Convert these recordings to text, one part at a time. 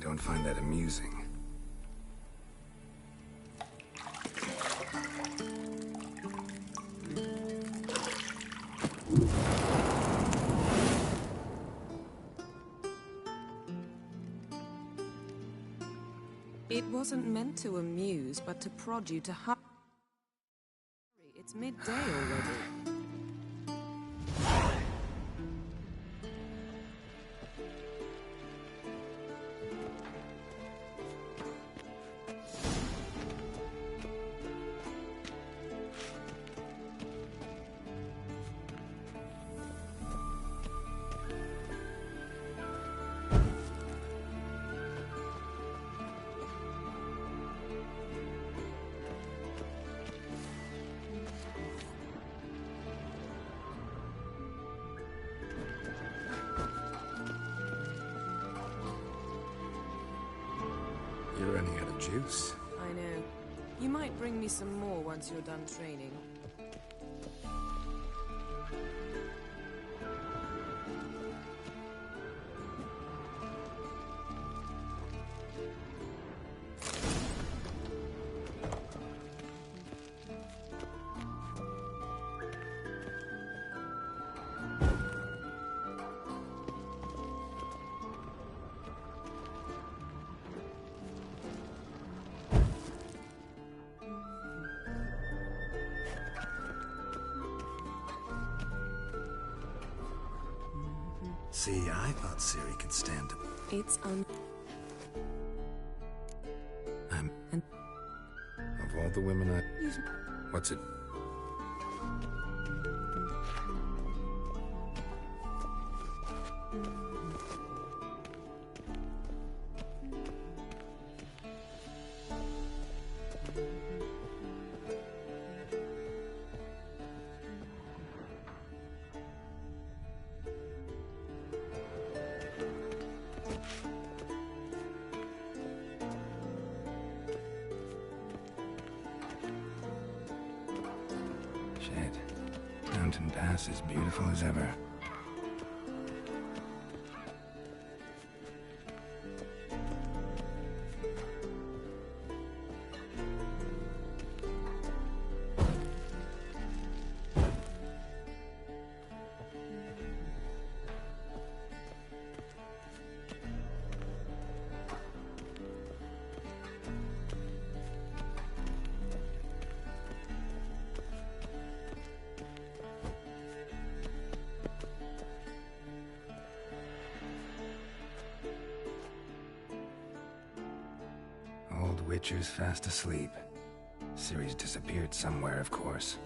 don't find that amusing. It wasn't meant to amuse, but to prod you to hurry. It's midday already. You're running out of juice. I know. You might bring me some more once you're done training. See, I thought Ciri could stand to... It's Of all the women I... What's it? Shit. Mountain Pass is beautiful as ever. Old Witcher's fast asleep. Ciri's disappeared somewhere, of course.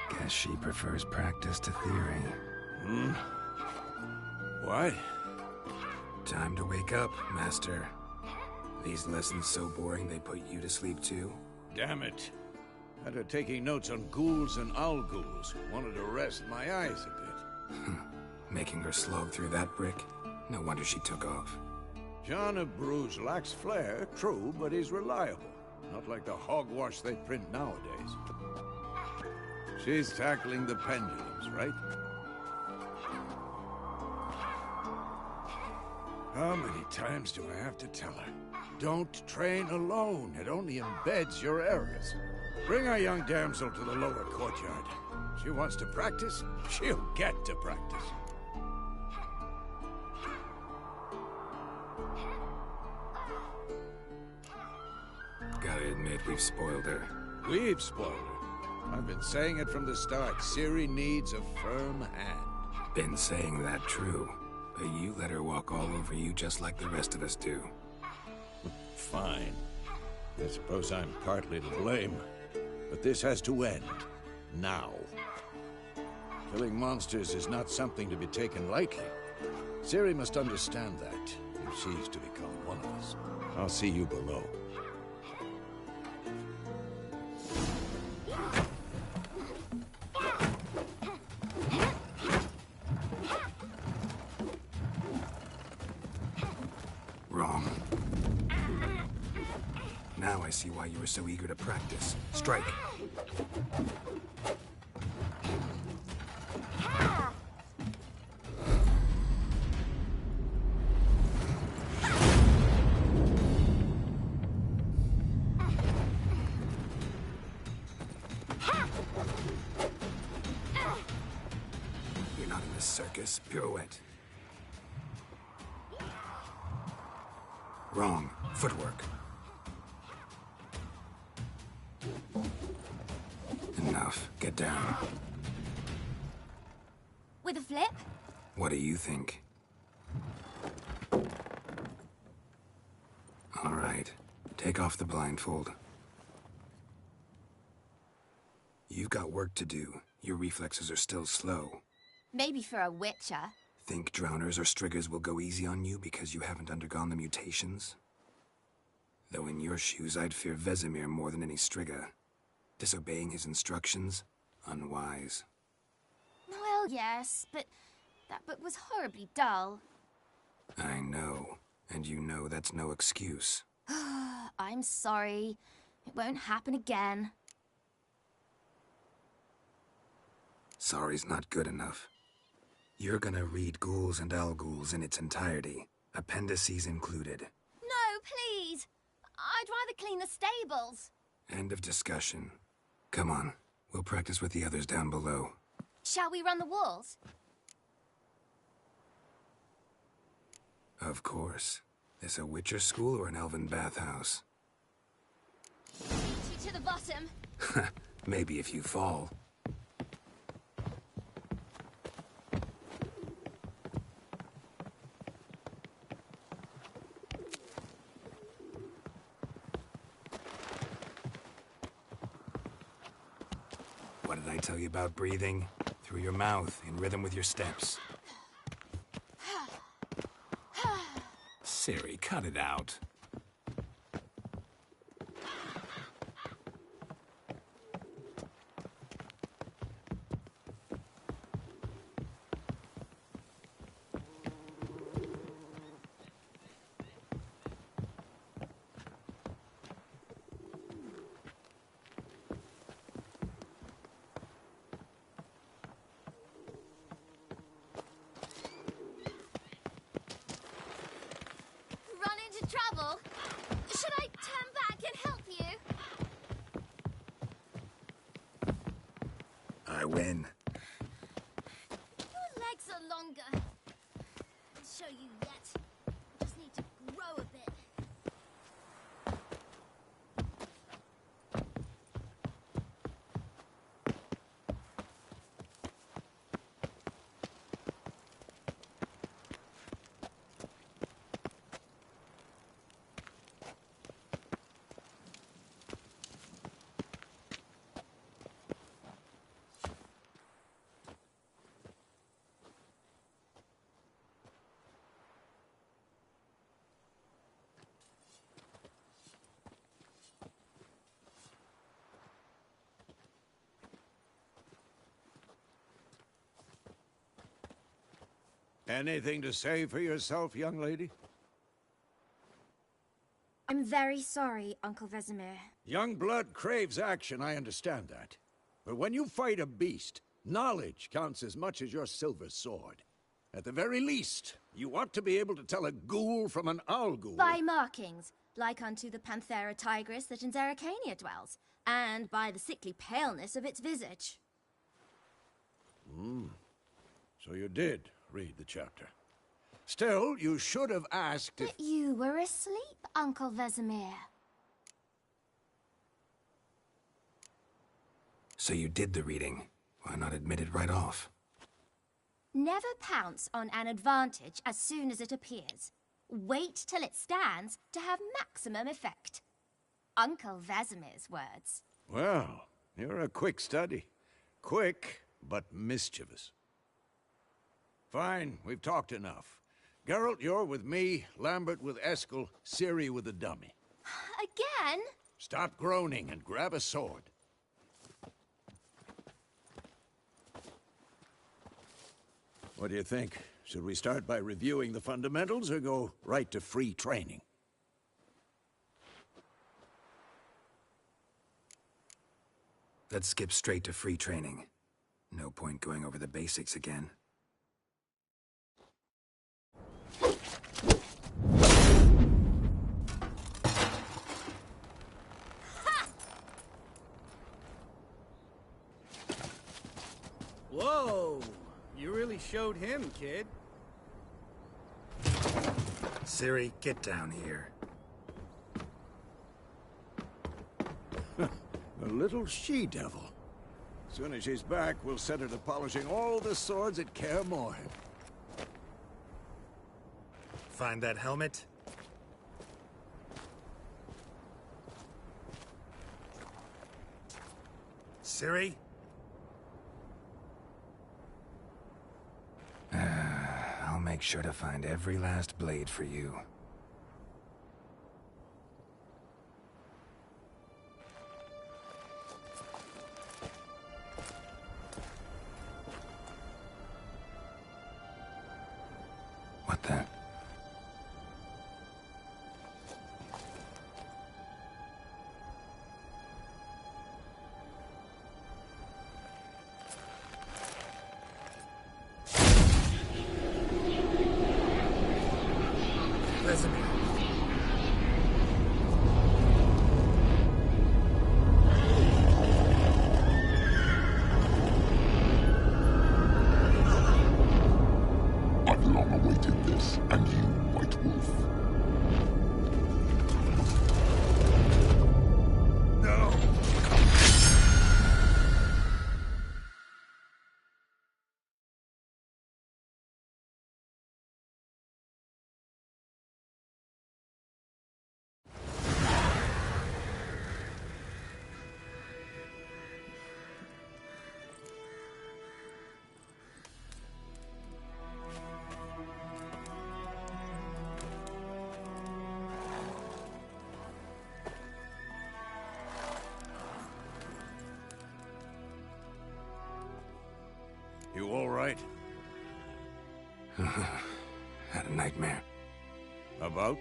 Guess she prefers practice to theory. Why? Time to wake up, Master. These lessons so boring they put you to sleep too? Damn it. Had her taking notes on ghouls and owl ghouls. Wanted to rest my eyes a bit. Making her slog through that brick? No wonder she took off. John of Bruges lacks flair, true, but he's reliable. Not like the hogwash they print nowadays. She's tackling the pendulums, right? How many times do I have to tell her? Don't train alone. It only embeds your errors. Bring our young damsel to the lower courtyard. She wants to practice, she'll get to practice. Gotta admit, we've spoiled her. We've spoiled her. I've been saying it from the start. Ciri needs a firm hand. Been saying that true. But you let her walk all over you just like the rest of us do. Fine. I suppose I'm partly to blame. But this has to end. Now. Killing monsters is not something to be taken lightly. Ciri must understand that, if she's to become one of us. I'll see you below. Now I see why you were so eager to practice. Strike. You're not in the circus. Pirouette. Wrong. Footwork. Enough. Get down. With a flip? What do you think? All right. Take off the blindfold. You've got work to do. Your reflexes are still slow. Maybe for a witcher. Think drowners or striggers will go easy on you because you haven't undergone the mutations? Though in your shoes, I'd fear Vesemir more than any strigger. Disobeying his instructions? Unwise. Well, yes, but that book was horribly dull. I know. And you know that's no excuse. I'm sorry. It won't happen again. Sorry's not good enough. You're gonna read Ghouls and Al-Ghouls in its entirety, appendices included. No, please! I'd rather clean the stables. End of discussion. Come on, we'll practice with the others down below. Shall we run the walls? Of course. This a Witcher school or an elven bathhouse? To the bottom. Maybe if you fall. What did I tell you about breathing? Through your mouth, in rhythm with your steps. Siri, cut it out. Trouble? Should I turn back and help you? I win. Your legs are longer. I'll show you yet. I just need to grow a bit. Anything to say for yourself, young lady? I'm very sorry, Uncle Vesemir. Young blood craves action, I understand that. But when you fight a beast, knowledge counts as much as your silver sword. At the very least, you ought to be able to tell a ghoul from an owl-ghoul. By markings, like unto the Panthera tigris that in Zerrikania dwells, and by the sickly paleness of its visage. So you did read the chapter. Still, you should have asked if... But you were asleep, Uncle Vesemir. So you did the reading. Why not admit it right off? Never pounce on an advantage as soon as it appears. Wait till it stands to have maximum effect. Uncle Vesemir's words. Well, you're a quick study. Quick, but mischievous. Fine, we've talked enough. Geralt, you're with me, Lambert with Eskel, Ciri with the dummy. Again? Stop groaning and grab a sword. What do you think? Should we start by reviewing the fundamentals or go right to free training? Let's skip straight to free training. No point going over the basics again. Whoa! You really showed him, kid. Siri, get down here. A little she-devil. Soon as she's back, we'll set her to polishing all the swords at Kaer Morhen. Find that helmet? Siri? I'll make sure to find every last blade for you. What the? Vesemir. I've long awaited this, and you, White Wolf. No! You all right? Had a nightmare. About?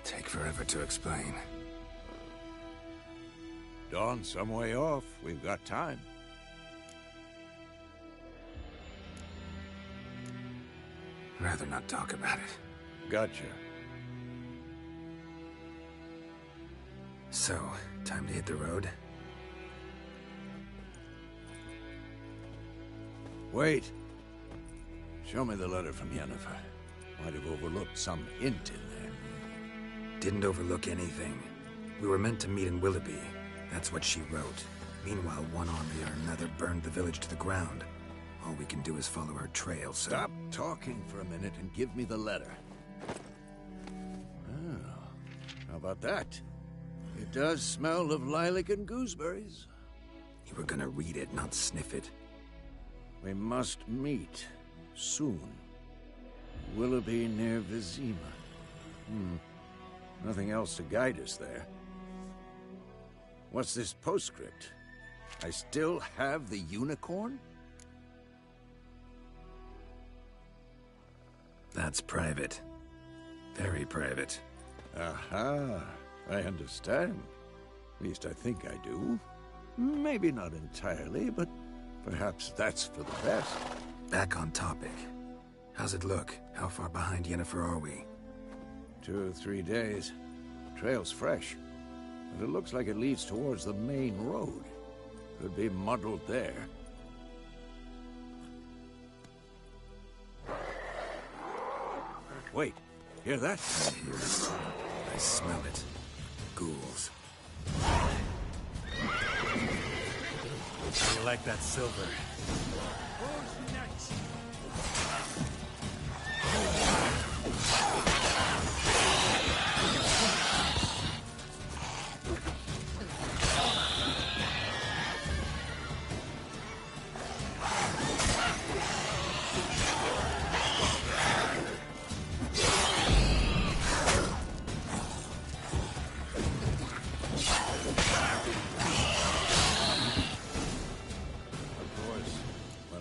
Take forever to explain. Dawn's some way off. We've got time. Rather not talk about it. Gotcha. So, time to hit the road? Wait. Show me the letter from Yennefer. Might have overlooked some hint in there. Didn't overlook anything. We were meant to meet in Willoughby. That's what she wrote. Meanwhile, one army or another burned the village to the ground. All we can do is follow her trail, so... Stop talking for a minute and give me the letter. Oh, how about that? It does smell of lilac and gooseberries. You were gonna read it, not sniff it. We must meet soon. Willoughby near Vizima. Nothing else to guide us there. What's this postscript? I still have the unicorn? That's private. Very private. Aha, I understand. At least I think I do. Maybe not entirely, but perhaps that's for the best. Back on topic. How's it look? How far behind Yennefer are we? 2 or 3 days. Trail's fresh, but it looks like it leads towards the main road. Could be muddled there. Wait, hear that? I hear it. I smell it. Ghouls. How you like that silver? Who's next?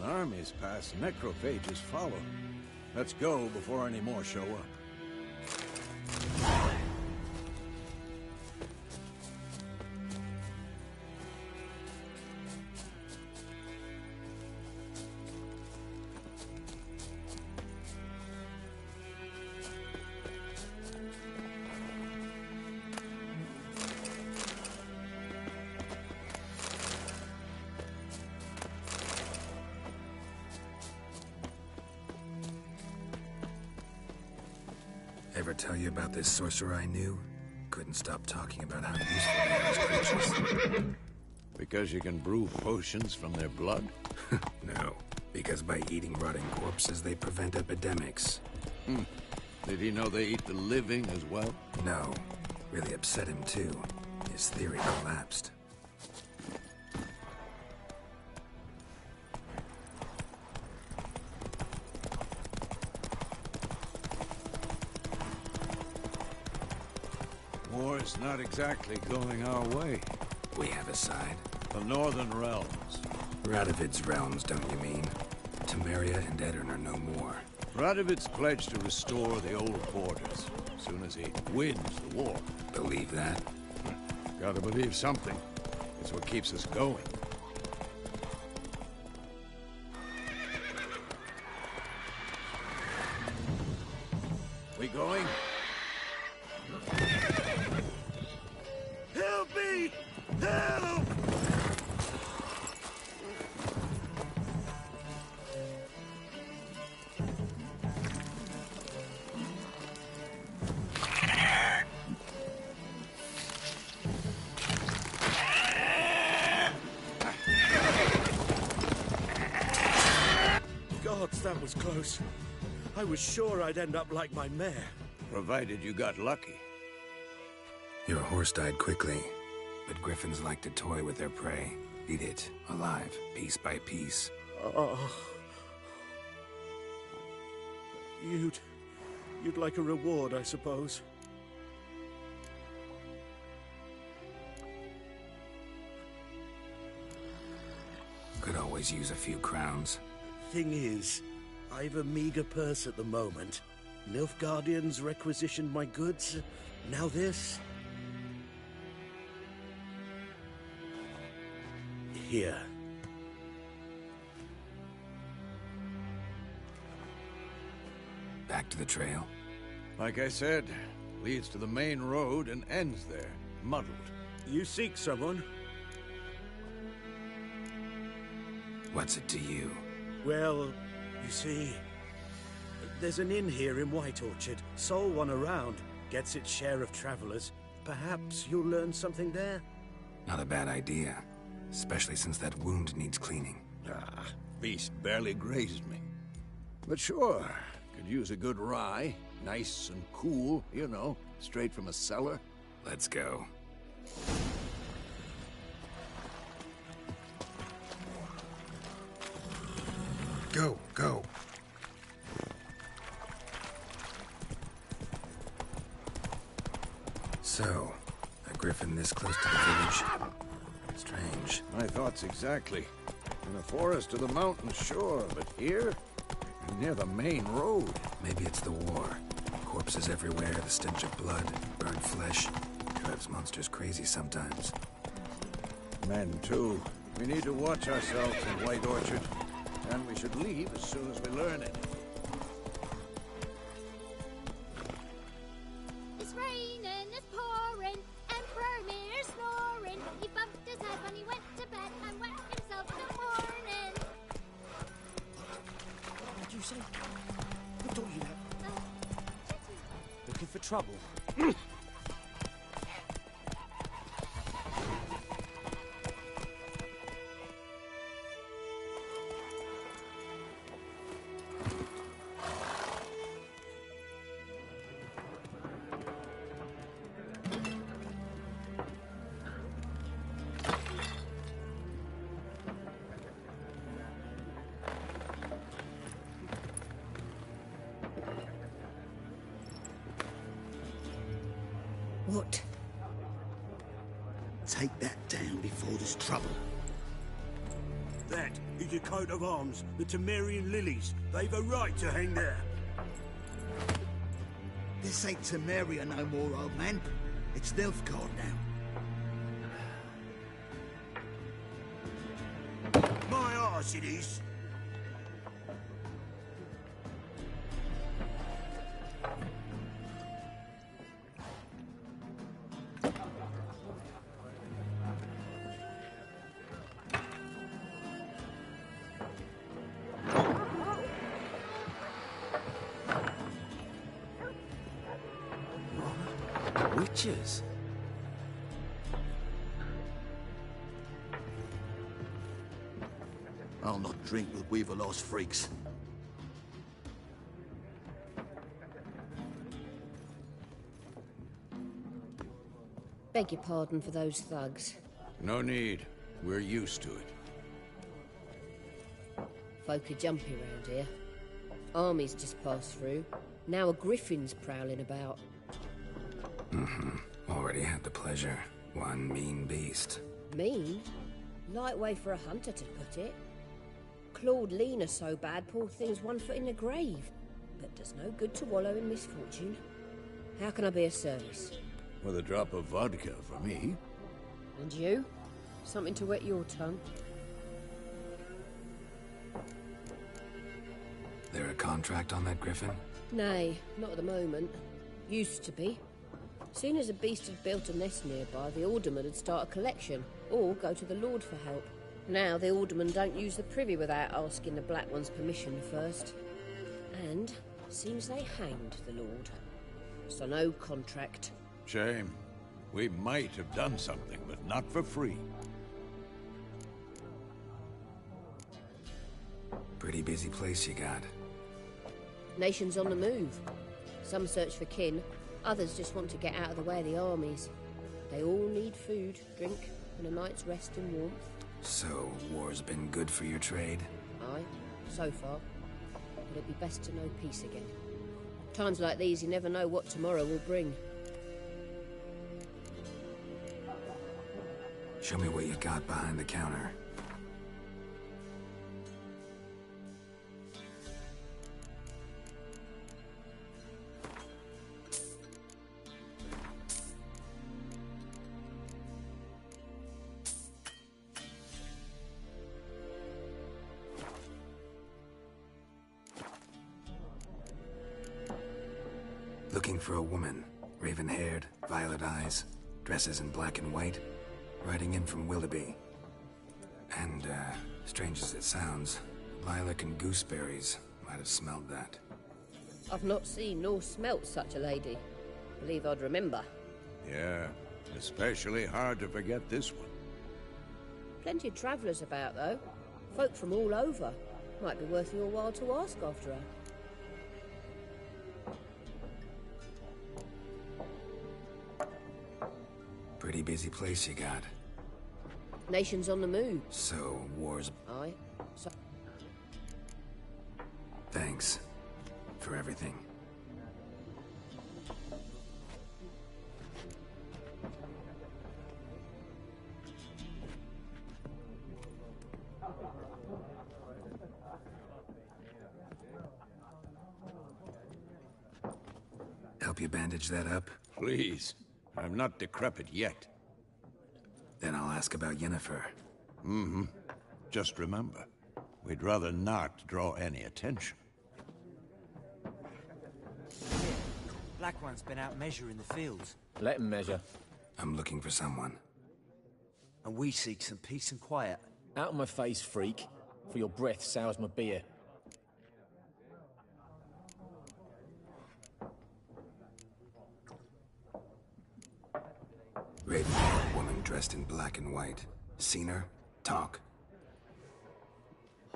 Armies pass, necrophages follow. Let's go before any more show up. tell you about this sorcerer I knew? Couldn't stop talking about how useful they are as creatures. Because you can brew potions from their blood? No, because by eating rotting corpses, they prevent epidemics. Did he know they eat the living as well? No, really upset him too. His theory collapsed. War's not exactly going our way. We have a side. The Northern Realms. Radovid's realms, don't you mean? Temeria and Edirn are no more. Radovid's pledged to restore the old borders as soon as he wins the war. Believe that? Gotta believe something. It's what keeps us going. We going? Help me! Help! Gods, that was close. I was sure I'd end up like my mare. Provided you got lucky. Your horse died quickly, but griffins like to toy with their prey. Eat it, alive, piece by piece. Oh. You'd like a reward, I suppose. Could always use a few crowns. Thing is, I've a meager purse at the moment. Nilfgaardians requisitioned my goods. Now this. Here. Back to the trail? Like I said, leads to the main road and ends there, muddled. You seek someone? What's it to you? Well, you see, there's an inn here in White Orchard. Sole one around. Gets its share of travelers. Perhaps you'll learn something there? Not a bad idea. Especially since that wound needs cleaning. Ah, beast barely grazed me. But sure, could use a good rye. Nice and cool, you know, straight from a cellar. Let's go. Go, go. So, a griffin this close to the village? Strange. My thoughts exactly. In the forest or the mountain, sure, but here? Near the main road. Maybe it's the war. Corpses everywhere, the stench of blood, burned flesh. Drives monsters crazy sometimes. Men, too. We need to watch ourselves in White Orchard. And we should leave as soon as we learn it. It's raining, it's pouring, Emperor Mirror's snoring. He bumped his head when he went to bed and wet himself in the morning. What did you say? What don't you have? Looking for trouble? What? Take that down before there's trouble. That is a coat of arms, the Temerian lilies. They've a right to hang there. This ain't Temeria no more, old man. It's Nilfgaard now. My arse it is. Witches? I'll not drink with Weaver-lost freaks. Beg your pardon for those thugs. No need. We're used to it. Folk are jumpy round here. Armies just passed through. Now a griffin's prowling about. Already had the pleasure. One mean beast. Mean? Light way for a hunter to put it. Clawed Lena so bad, poor thing's 1 foot in the grave. But does no good to wallow in misfortune. How can I be of service? With a drop of vodka for me. And you? Something to wet your tongue? There a contract on that griffin? Nay, not at the moment. Used to be. Soon as a beast had built a nest nearby, the alderman would start a collection, or go to the Lord for help. Now the aldermen don't use the privy without asking the Black One's permission first. And seems they hanged the Lord. So no contract. Shame. We might have done something, but not for free. Pretty busy place you got. Nations on the move. Some search for kin, others just want to get out of the way of the armies. They all need food, drink, and a night's rest and warmth. So, war's been good for your trade? Aye, so far. But it'd be best to know peace again. Times like these, you never know what tomorrow will bring. Show me what you got behind the counter. Looking for a woman. Raven-haired, violet eyes, dresses in black and white. Riding in from Willoughby. And, strange as it sounds, lilac and gooseberries might have smelled that. I've not seen nor smelt such a lady. Believe I'd remember. Yeah, especially hard to forget this one. Plenty of travellers about, though. Folk from all over. Might be worth your while to ask after her. Pretty busy place you got. Nations on the move. So, war's... Aye. So Thanks. For everything. Help you bandage that up? Please. I'm not decrepit yet. Then I'll ask about Yennefer. Just remember, we'd rather not draw any attention. Black One's been out measuring the fields. Let him measure. I'm looking for someone. And we seek some peace and quiet. Out of my face, freak. For your breath sours my beer. Raven-haired woman dressed in black and white. Seen her? Talk.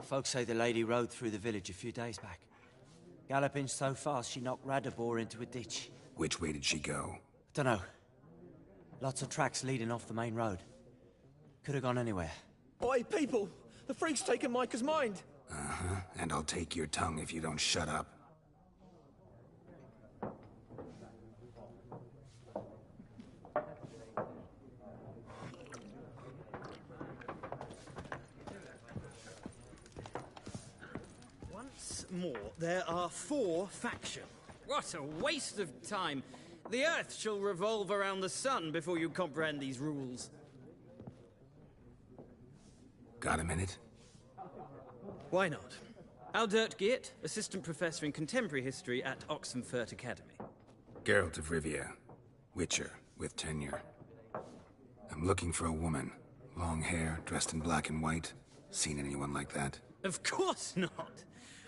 Folks say the lady rode through the village a few days back. Galloping so fast she knocked Radabor into a ditch. Which way did she go? Dunno. Lots of tracks leading off the main road. Could have gone anywhere. Oi, people! The freak's taken Micah's mind! And I'll take your tongue if you don't shut up. Once more, there are 4 factions. What a waste of time! The Earth shall revolve around the sun before you comprehend these rules. Got a minute? Why not? Aldert Geert, Assistant Professor in Contemporary History at Oxenfurt Academy. Geralt of Rivia. Witcher, with tenure. I'm looking for a woman. Long hair, dressed in black and white. Seen anyone like that? Of course not!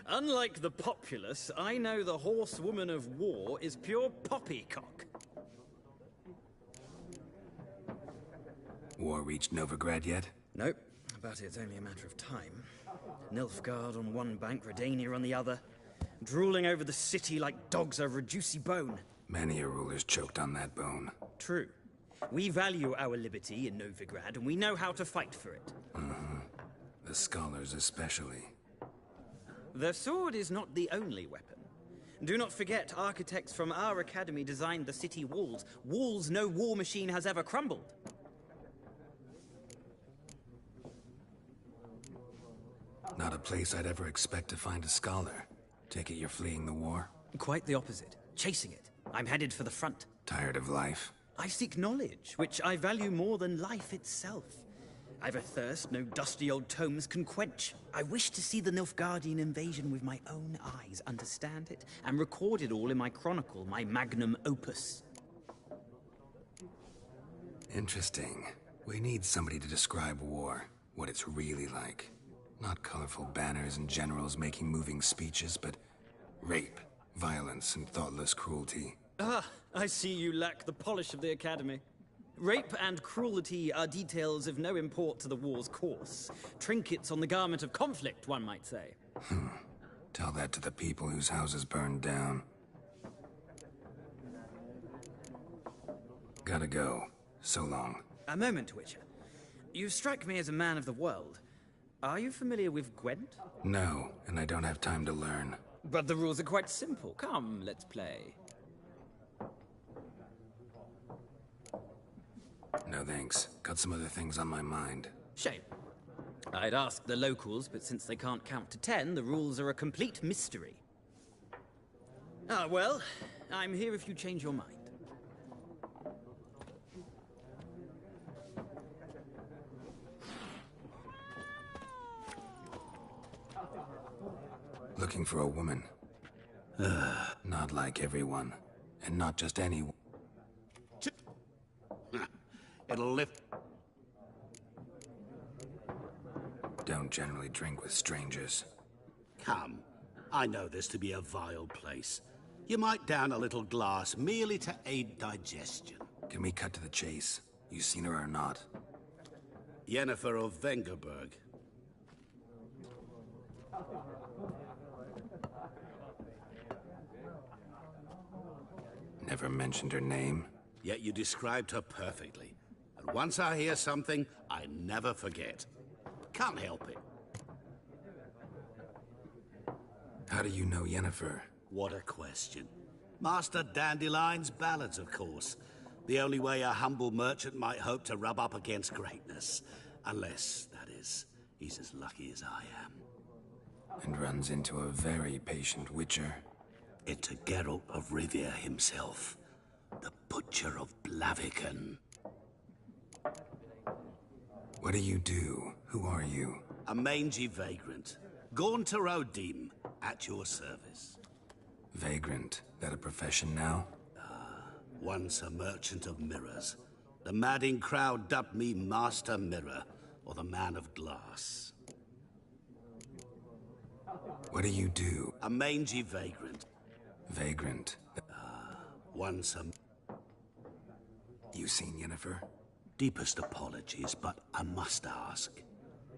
Unlike the populace, I know the horsewoman of war is pure poppycock. War reached Novigrad yet? Nope, but it's only a matter of time. Nilfgaard on one bank, Redania on the other, drooling over the city like dogs over a juicy bone. Many a ruler's choked on that bone. True. We value our liberty in Novigrad, and we know how to fight for it. The scholars especially. The sword is not the only weapon. Do not forget, architects from our academy designed the city walls. Walls no war machine has ever crumbled. Not a place I'd ever expect to find a scholar. Take it you're fleeing the war? Quite the opposite. Chasing it. I'm headed for the front. Tired of life? I seek knowledge, which I value more than life itself. I've a thirst no dusty old tomes can quench. I wish to see the Nilfgaardian invasion with my own eyes, understand it, and record it all in my chronicle, my magnum opus. Interesting. We need somebody to describe war, what it's really like. Not colorful banners and generals making moving speeches, but rape, violence, and thoughtless cruelty. Ah, I see you lack the polish of the Academy. Rape and cruelty are details of no import to the war's course. Trinkets on the garment of conflict, one might say. Tell that to the people whose houses burned down. Gotta go. So long. A moment, Witcher. You strike me as a man of the world. Are you familiar with Gwent? No, and I don't have time to learn. But the rules are quite simple. Come, let's play. No thanks. Got some other things on my mind. Shame. I'd ask the locals, but since they can't count to 10, the rules are a complete mystery. Ah, well, I'm here if you change your mind. Looking for a woman. Not like everyone. And not just any... It'll lift... Don't generally drink with strangers. Come. I know this to be a vile place. You might down a little glass merely to aid digestion. Can we cut to the chase? You seen her or not? Yennefer of Vengerberg. Never mentioned her name. Yet you described her perfectly. And once I hear something, I never forget. Can't help it. How do you know Yennefer? What a question. Master Dandelion's ballads, of course. The only way a humble merchant might hope to rub up against greatness. Unless, that is, he's as lucky as I am. And runs into a very patient witcher. Into Geralt of Rivia himself. The Butcher of Blaviken. What do you do? Who are you? A mangy vagrant. Gone to Rodim, at your service. Vagrant? That a profession now? Once a merchant of mirrors. The madding crowd dubbed me Master Mirror, or the Man of Glass. What do you do? A mangy vagrant. Vagrant? Once a... You seen Yennefer? Deepest apologies, but I must ask.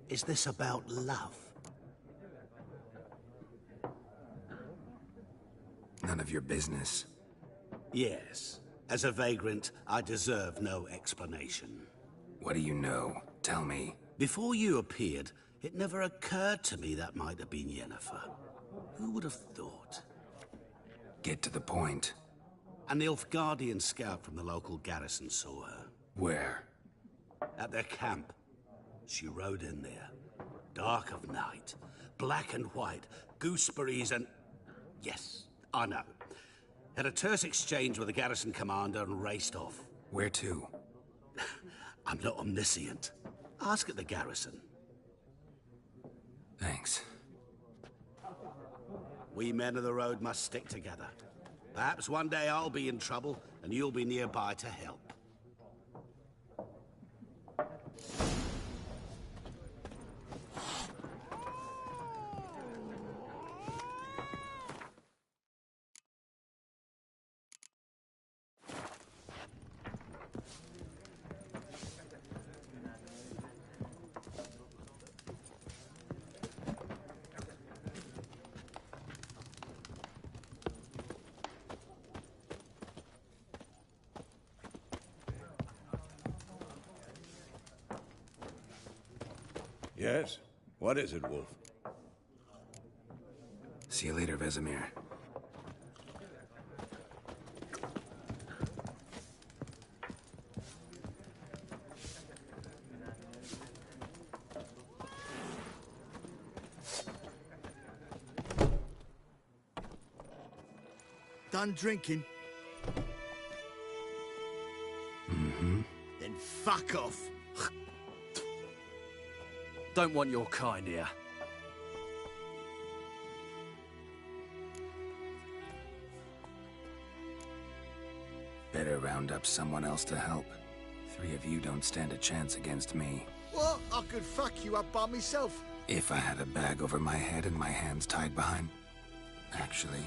Is this about love? None of your business. Yes. As a vagrant, I deserve no explanation. What do you know? Tell me. Before you appeared, it never occurred to me that might have been Yennefer. Who would have thought? Get to the point. A Nilfgaardian scout from the local garrison saw her. Where? At their camp. She rode in there. Dark of night. Black and white. Gooseberries and... Yes, I know. Had a terse exchange with the garrison commander and raced off. Where to? I'm not omniscient. Ask at the garrison. Thanks. We men of the road must stick together. Perhaps one day I'll be in trouble, and you'll be nearby to help. Yes? What is it, Wolf? See you later, Vesemir. Done drinking? Mm-hmm. Then fuck off. Don't want your kind here. Better round up someone else to help. 3 of you don't stand a chance against me. What? I could fuck you up by myself. If I had a bag over my head and my hands tied behind... Actually,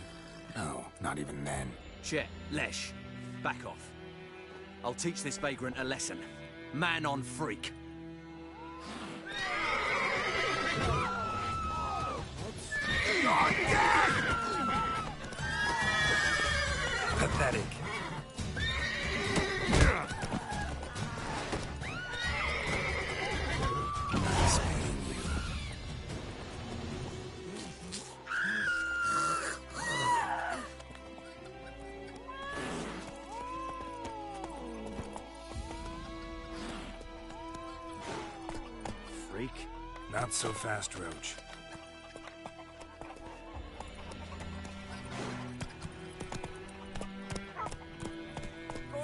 no, not even then. Chet, Lesh, back off. I'll teach this vagrant a lesson. Man on freak. Pathetic. Nice meeting you. Freak? Not so fast, Roach.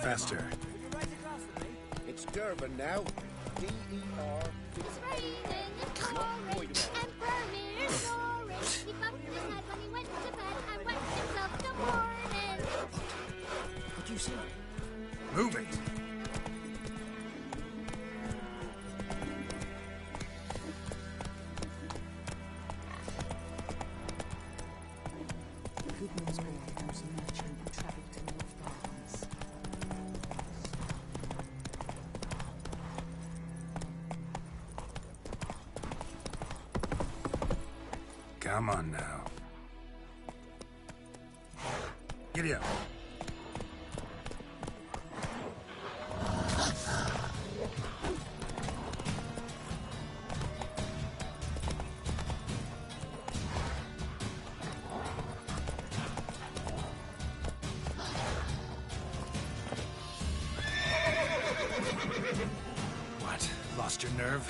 Faster. It's Durban now. D-E-R. It's raining and pouring and burning and roaring. He bumped his head when he went to bed and wet himself till morning. What'd you say? Move it! Goodman's boy was a merchant who travelled to North Gardens. Come on now. Giddy up. What? Lost your nerve?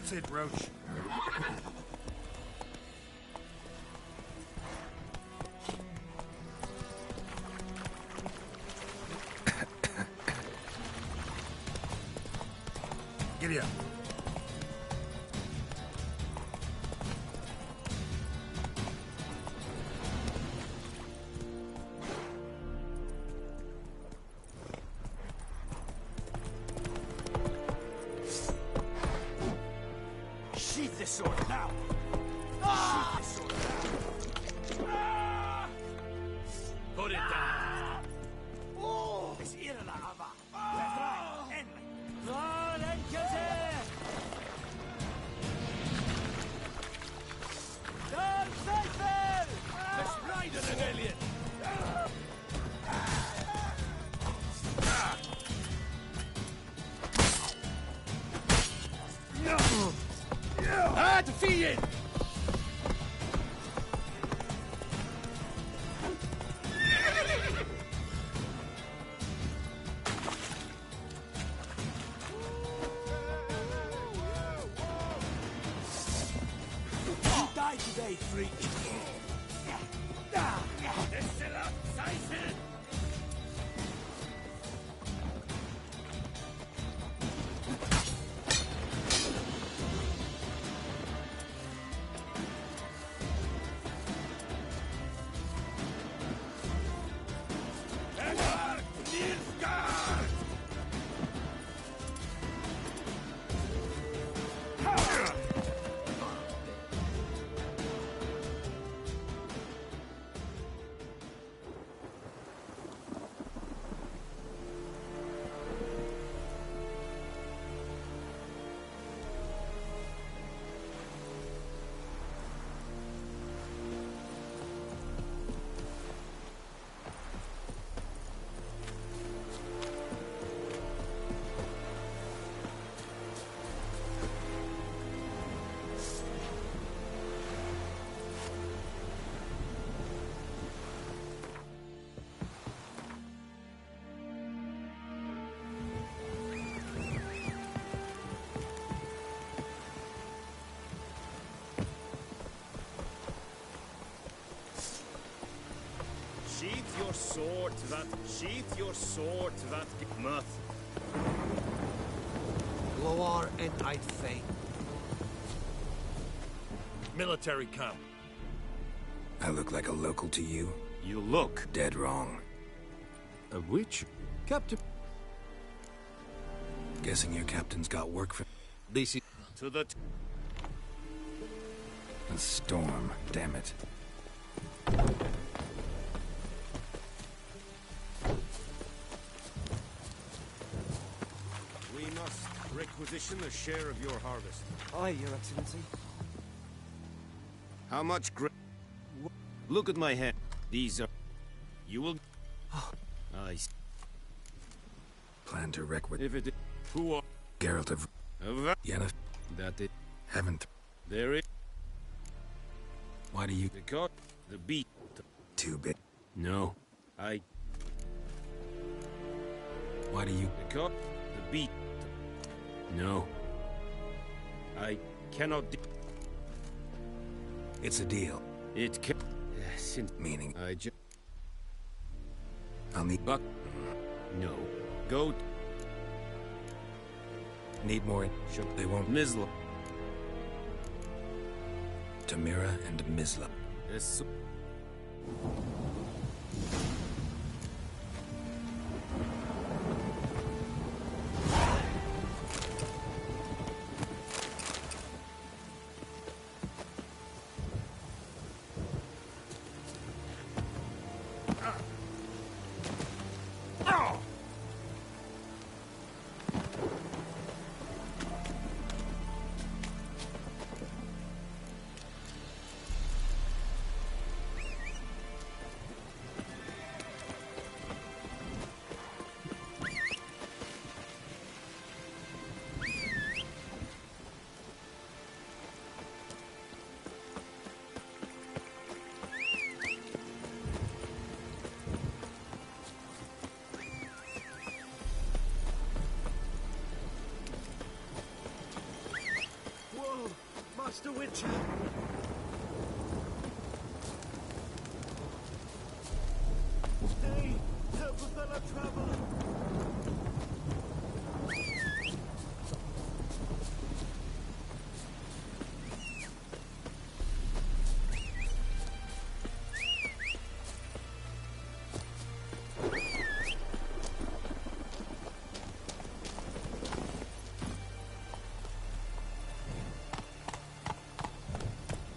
That's it, Roach. Giddy up. Sheath this sword now! Sheath this sword now! Put it down! Es ihre la Ava! Befreit! Endlich! Valenchese! Dann Seifel! Verspreiden den Alien! Ah, defeated! You die today, freak! Sheath your sword to that. Sheath your sword to that mirth. Gloar and I'd faint. Military camp. I look like a local to you? You look Dead wrong. a witch. Captain. Guessing your captain's got work for... This is To the... A storm, damn it. We must requisition a share of your harvest. Aye, Your Excellency. How much Look at my hand. These are... You will... I... Plan to wreck with... If it... Who are... Geralt of... Yennefer. That it... Haven't... There is... Why do you... Because... The beat... Too big. No. I... Why do you... Because... The beat... No. I cannot... It's a deal. It can... Yes, Meaning... I just... I'll need... But... No. Go... Need more... They won't... Mizla. Tamira and Mizla. Yes. Witcher! Hey, help a fellow traveler!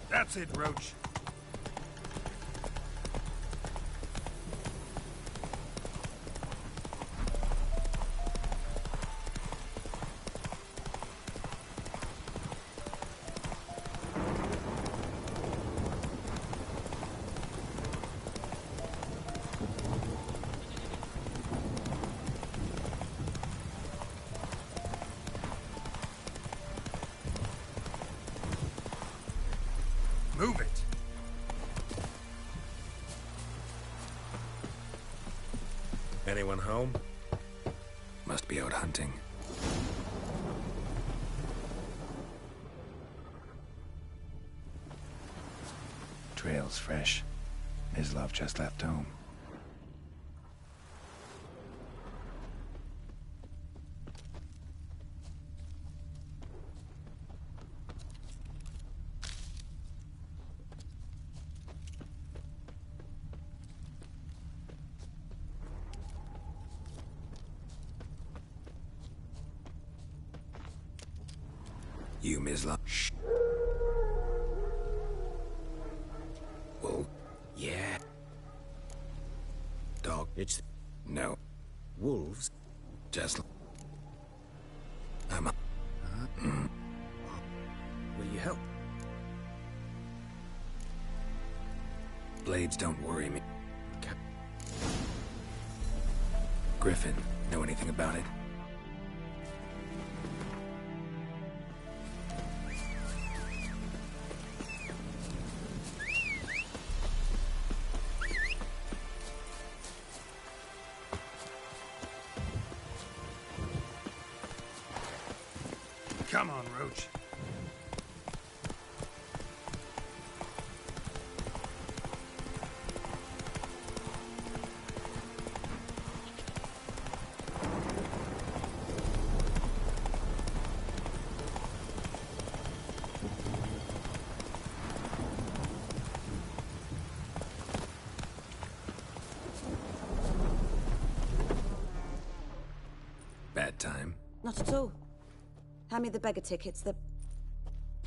That's it, Roach. Move it! Anyone home? Must be out hunting. Trail's fresh. Mislov just left home. You, Mislov. Shh. Well, yeah. Dog. It's... No. wolves? Just... I'm... Will you help? Blades don't worry me. Okay. Griffin, know anything about it? Come on, Roach. Bad time? Not at all. Hand me the beggar tickets, the...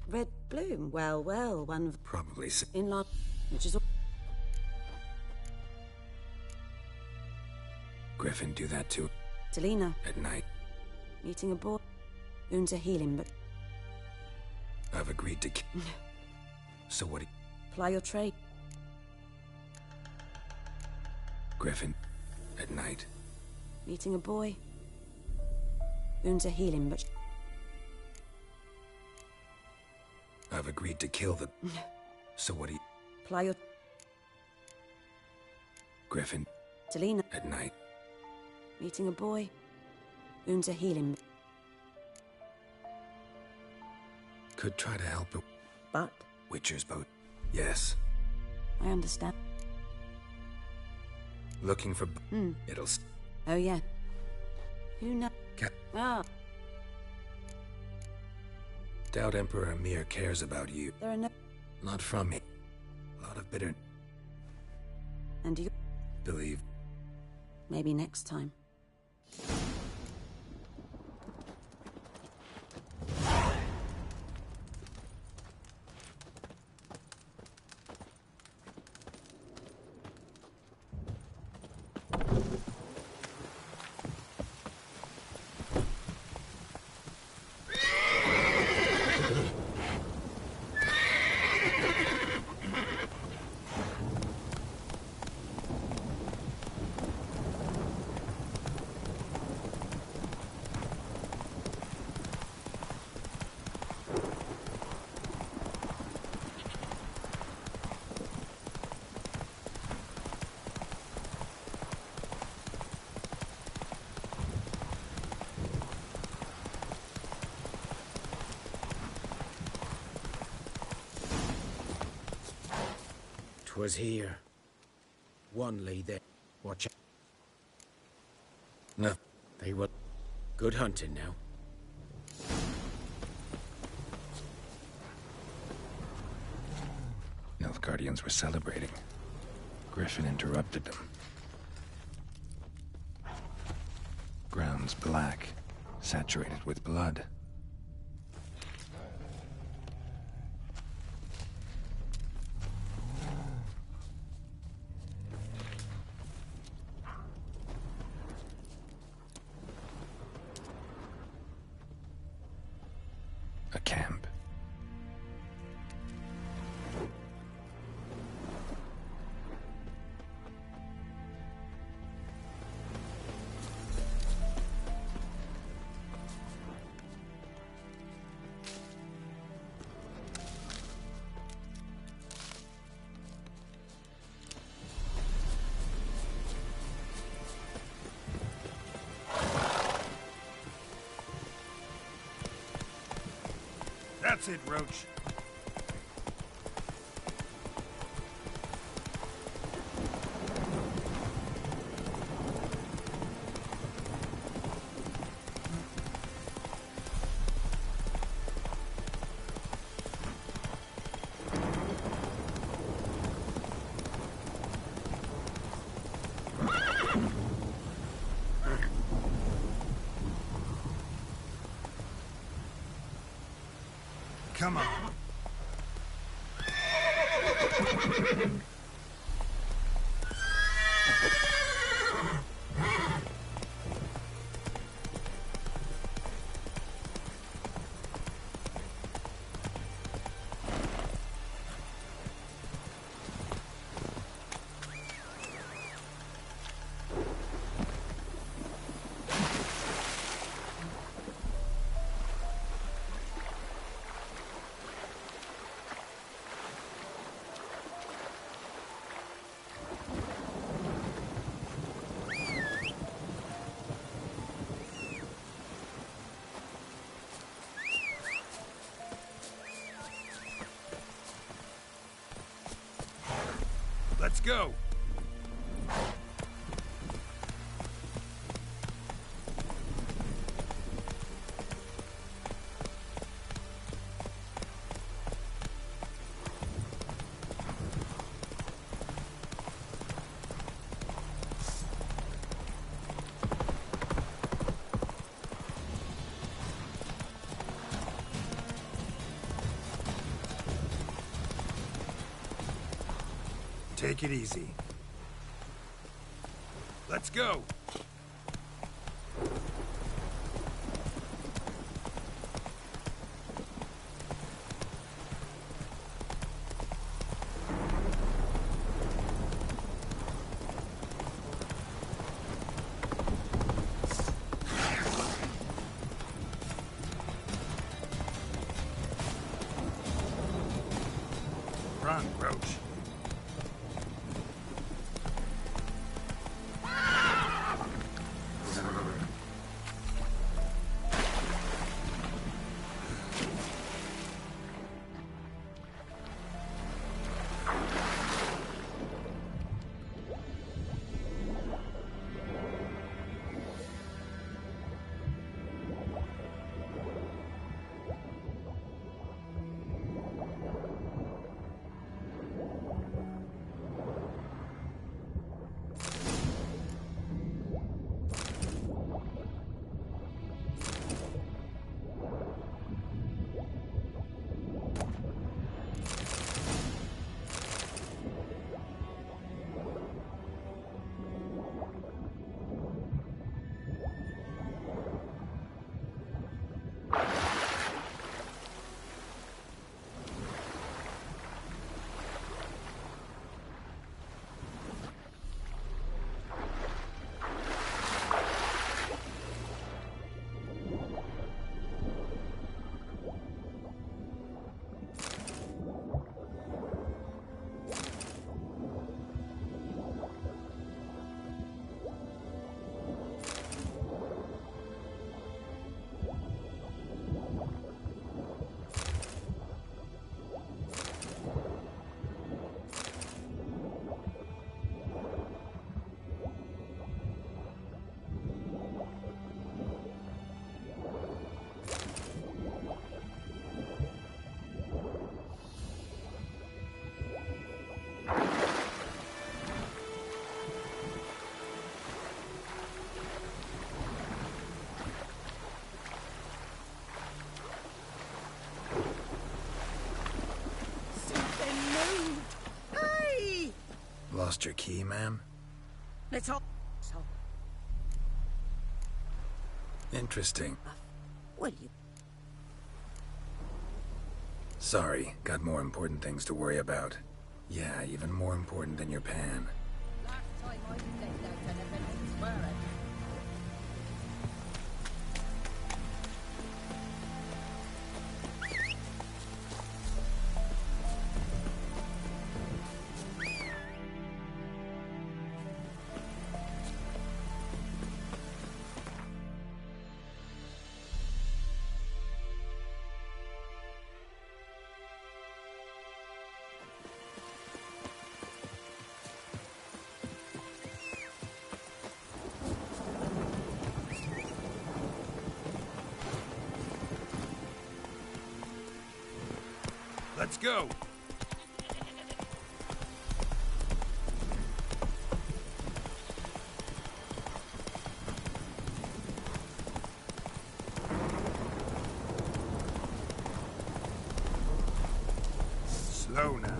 Red Bloom. Well, well, one of... Probably in London, which is all... Griffin, do that too. Delina. At night. Meeting a boy. Wounds are healing, but... I've agreed to... So what do you... Ply your trade. Griffin. At night. Meeting a boy. Wounds are healing, but... I've agreed to kill the... So what do you... Ply your... Griffin. Delina. At night. Meeting a boy. Wounds are healing. Could try to help it. But? Witcher's boat. Yes. I understand. Looking for... It'll... Oh, yeah. Who knows? Ah. Doubt Emperor Amir cares about you. There are no... Not from me. A lot of bitter... And you... Believe. Maybe next time. 'Twas here. One lay there. Watch out. No, they were good hunting now. Nilfgaardians were celebrating. Griffin interrupted them. Ground's black, saturated with blood. A camp. That's it, Roach. Come on. Let's go. Take it easy. Let's go. Run, Roach. Lost your key, ma'am? Let's all... Interesting. Well, you... Sorry, got more important things to worry about. Yeah, even more important than your pan. Last time I left Lieutenant Bennett's swearing. Let's go! Slow now.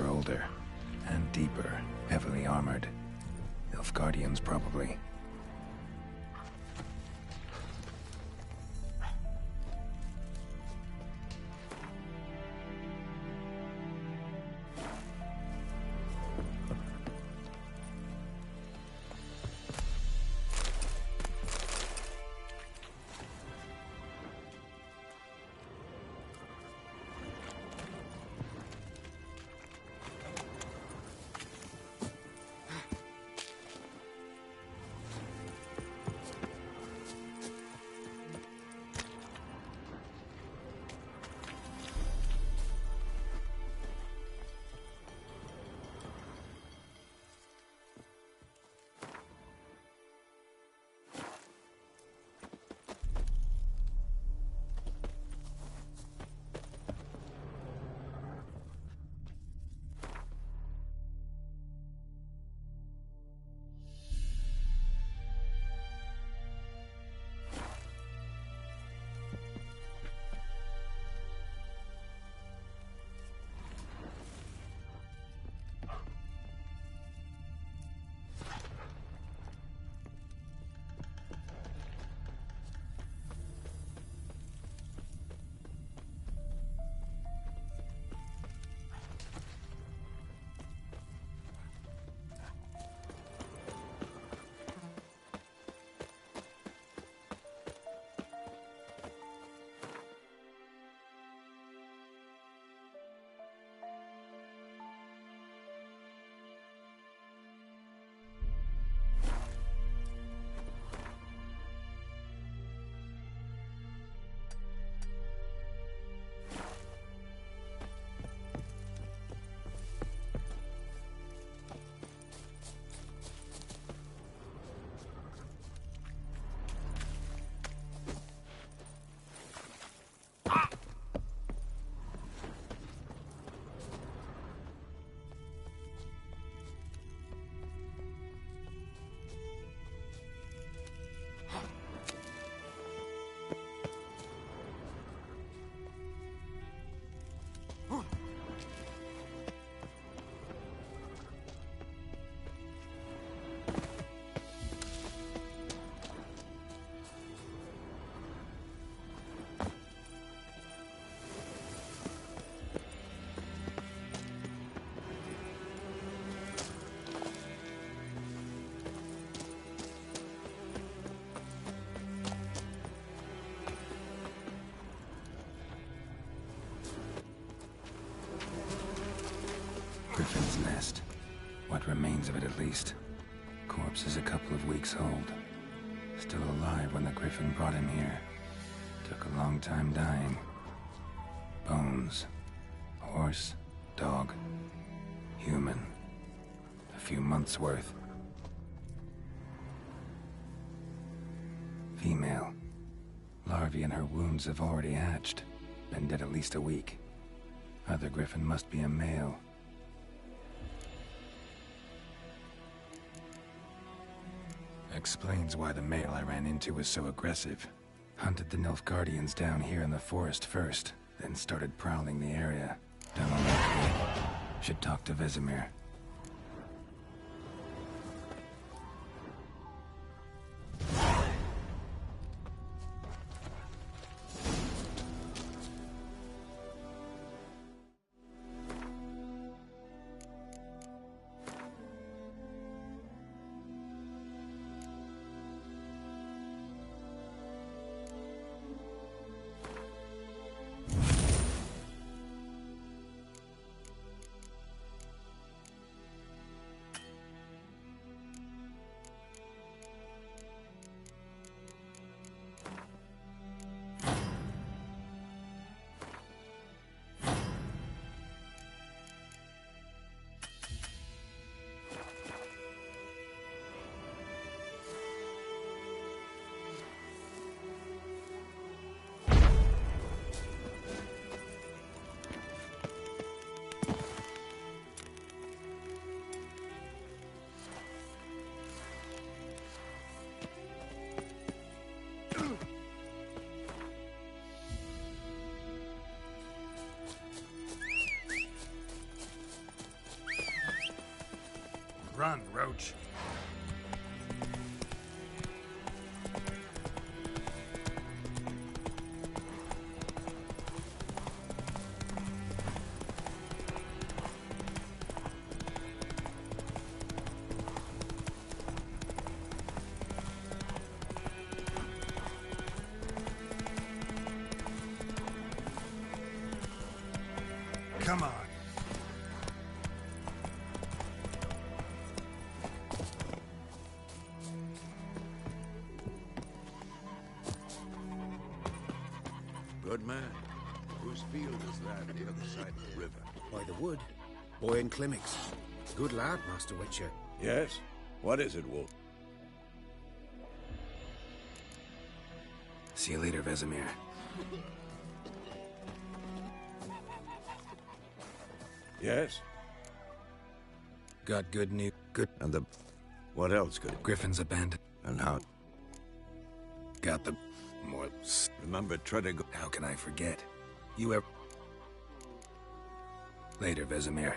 Are older and deeper, heavily armored. Nilfgaardians, probably. What remains of it, at least. Corpse is a couple of weeks old. Still alive when the Griffin brought him here. Took a long time dying. Bones. Horse. Dog. Human. A few months' worth. Female. Larvae in her wounds have already hatched. Been dead at least a week. Other Griffin must be a male. Explains why the male I ran into was so aggressive. Hunted the Nilfgaardians down here in the forest first, then started prowling the area. Don't know what to do. Should talk to Vesemir. Run, Roach. Come on. Good man. Whose field is that on the other side of the river? By the wood. Boy in Klimmix. Good lad, Master Witcher. Yes? What is it, Wolf? See you later, Vesemir. Yes? Got good news. Good. And what else could it... Griffin's abandoned. And how... Got the... more... Remember treading... How can I forget? You ever... Later, Vesemir.